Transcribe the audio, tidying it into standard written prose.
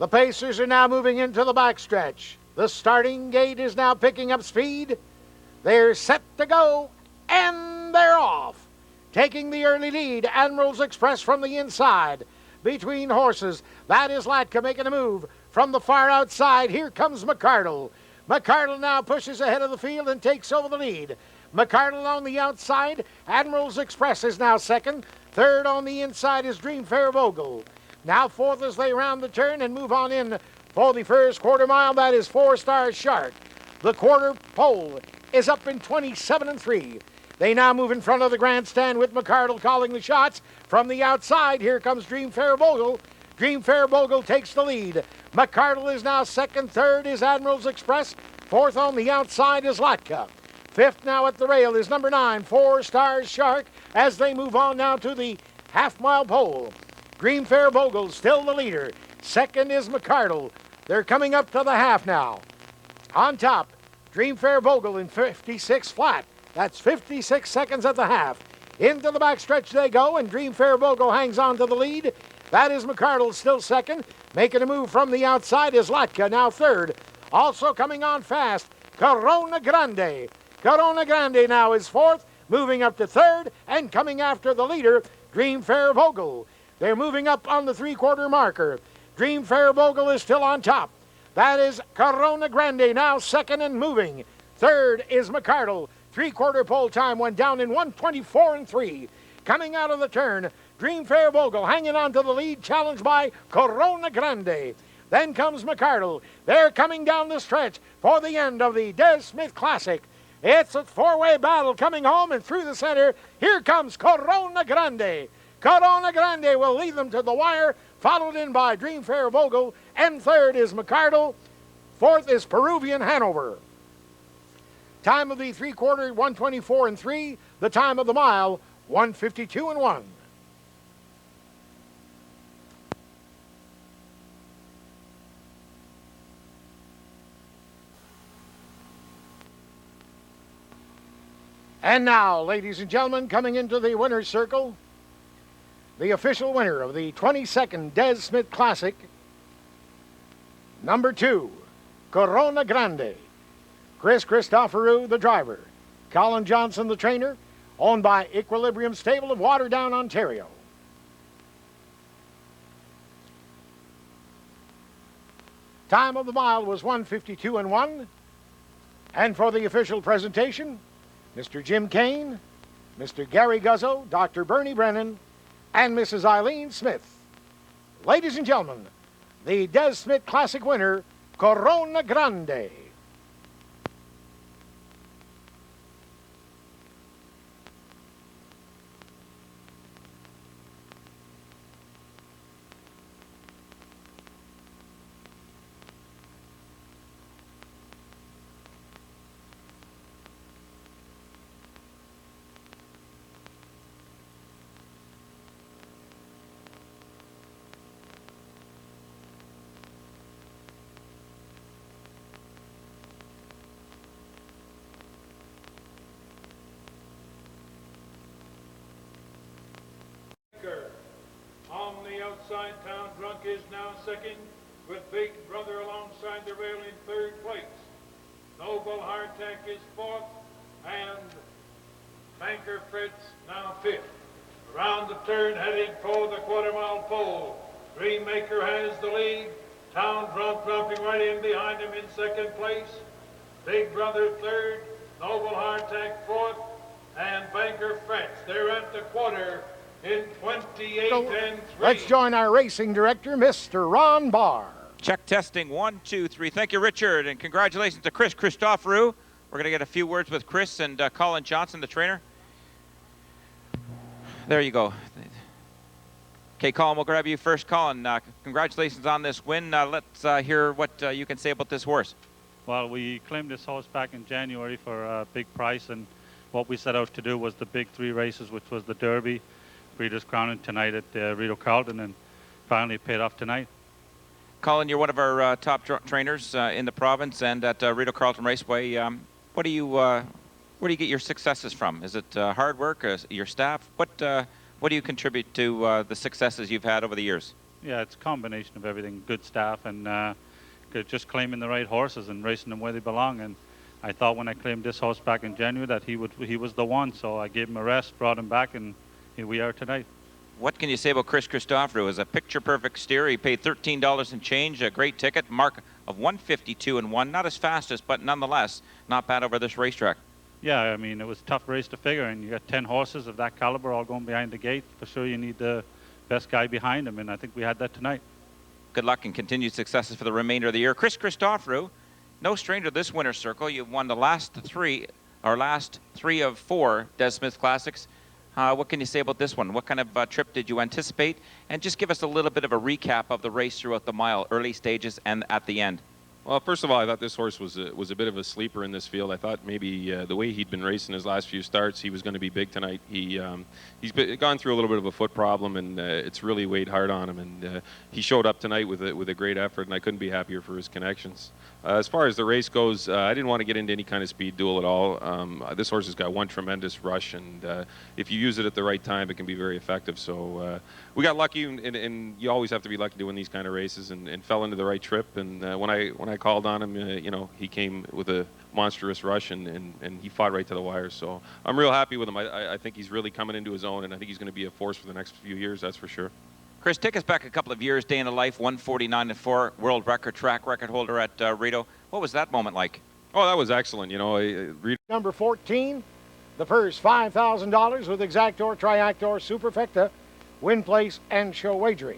The pacers are now moving into the backstretch. The starting gate is now picking up speed. They're set to go, and they're off. Taking the early lead, Admiral's Express from the inside. Between horses, that is Latka making a move. From the far outside, here comes McCardle. McCardle now pushes ahead of the field and takes over the lead. McCardle on the outside. Admiral's Express is now second. Third on the inside is Dreamfair Vogel. Now fourth as they round the turn and move on in for the first quarter mile. That is 4 Star Shark. The quarter pole is up in 27-3. They now move in front of the grandstand with McCardle calling the shots. From the outside, here comes Dreamfair Vogel. Dreamfair Vogel takes the lead. McCardle is now second. Third is Admiral's Express. Fourth on the outside is Latka. Fifth now at the rail is number 9, 4 Star Shark, as they move on now to the half-mile pole. Dreamfair Vogel still the leader. Second is McCardle. They're coming up to the half now. On top, Dreamfair Vogel in 56 flat. That's 56 seconds at the half. Into the backstretch they go, and Dreamfair Vogel hangs on to the lead. That is McCardle still second. Making a move from the outside is Latka, now third. Also coming on fast, Corona Grande. Corona Grande now is fourth, moving up to third, and coming after the leader, Dreamfair Vogel. They're moving up on the three-quarter marker. Dreamfair Vogel is still on top. That is Corona Grande, now second and moving. Third is McCardle. Three-quarter pole time went down in 1:24.3. Coming out of the turn, Dreamfair Vogel hanging on to the lead, challenged by Corona Grande. Then comes McCardle. They're coming down the stretch for the end of the Des Smith Classic. It's a four-way battle coming home, and through the center, here comes Corona Grande. Corona Grande will lead them to the wire, followed in by Dreamfair Vogel, and third is McCardle. Fourth is Peruvian Hanover. Time of the three-quarter, 1:24.3. The time of the mile, 1:52.1. And now, ladies and gentlemen, coming into the winner's circle, the official winner of the 22nd Des Smith Classic, number 2, Corona Grande. Christoforou, the driver. Colin Johnson, the trainer. Owned by Equilibrium Stable of Waterdown, Ontario. Time of the mile was 1:52.1. And for the official presentation, Mr. Jim Kane, Mr. Gary Guzzo, Dr. Bernie Brennan, and Mrs. Eileen Smith. Ladies and gentlemen, the Des Smith Classic winner, Corona Grande. On the outside, Town Drunk is now second, with Big Brother alongside the rail in third place. Noble Hardtack is fourth, and Banker Fritz now fifth. Around the turn, heading for the quarter-mile pole, Dreammaker has the lead. Town Drunk dropping right in behind him in second place. Big Brother third, Noble Hardtack fourth, and Banker Fritz. They're at the quarter in 28-3. Let's join our racing director, Mr. Ron Barr. Check testing, 1, 2, 3. Thank you, Richard, and congratulations to Christoforou. We're going to get a few words with Chris and Colin Johnson, the trainer. There you go. Okay, Colin, we'll grab you first. Colin, congratulations on this win. Let's hear what you can say about this horse. Well, we claimed this horse back in January for a big price, and what we set out to do was the big 3 races, which was the Derby, Breeders' Crown, and tonight at Rideau, Carleton, and finally paid off tonight. Colin, you're one of our top trainers in the province and at Rideau Carleton Raceway. Where do you get your successes from? Is it hard work, your staff? What do you contribute to the successes you've had over the years? Yeah, it's a combination of everything. Good staff and just claiming the right horses and racing them where they belong. And I thought when I claimed this horse back in January that he was the one. So I gave him a rest, brought him back, and here we are tonight. What can you say about Christoforou? As a picture-perfect steer, he paid $13 and change, a great ticket, mark of 152 and 1. Not as fast as, but nonetheless, not bad over this racetrack. Yeah, I mean, it was a tough race to figure, and you got 10 horses of that caliber all going behind the gate. For sure you need the best guy behind him, and I think we had that tonight. Good luck and continued successes for the remainder of the year. Christoforou, no stranger to this winner's circle. You've won the last three of 4 Des Smith Classics. What can you say about this one? What kind of trip did you anticipate? And just give us a little bit of a recap of the race throughout the mile, early stages and at the end. Well, first of all, I thought this horse was a bit of a sleeper in this field. I thought maybe the way he'd been racing his last few starts, he was going to be big tonight. He's gone through a little bit of a foot problem, and it's really weighed hard on him. And he showed up tonight with a great effort, and I couldn't be happier for his connections. As far as the race goes, I didn't want to get into any kind of speed duel at all. This horse has got one tremendous rush, and if you use it at the right time, it can be very effective. So we got lucky, and you always have to be lucky to win these kind of races, and fell into the right trip. And when I called on him, you know, he came with a monstrous rush, and he fought right to the wire. So I'm real happy with him. I think he's really coming into his own, and I think he's going to be a force for the next few years, that's for sure. Chris, take us back a couple of years, day in the life, 149 and 4, world record, track record holder at Rideau. What was that moment like? Oh, that was excellent. You know, Number 14, the first $5,000 with Exactor, Triactor, Superfecta, win place, and show wagering.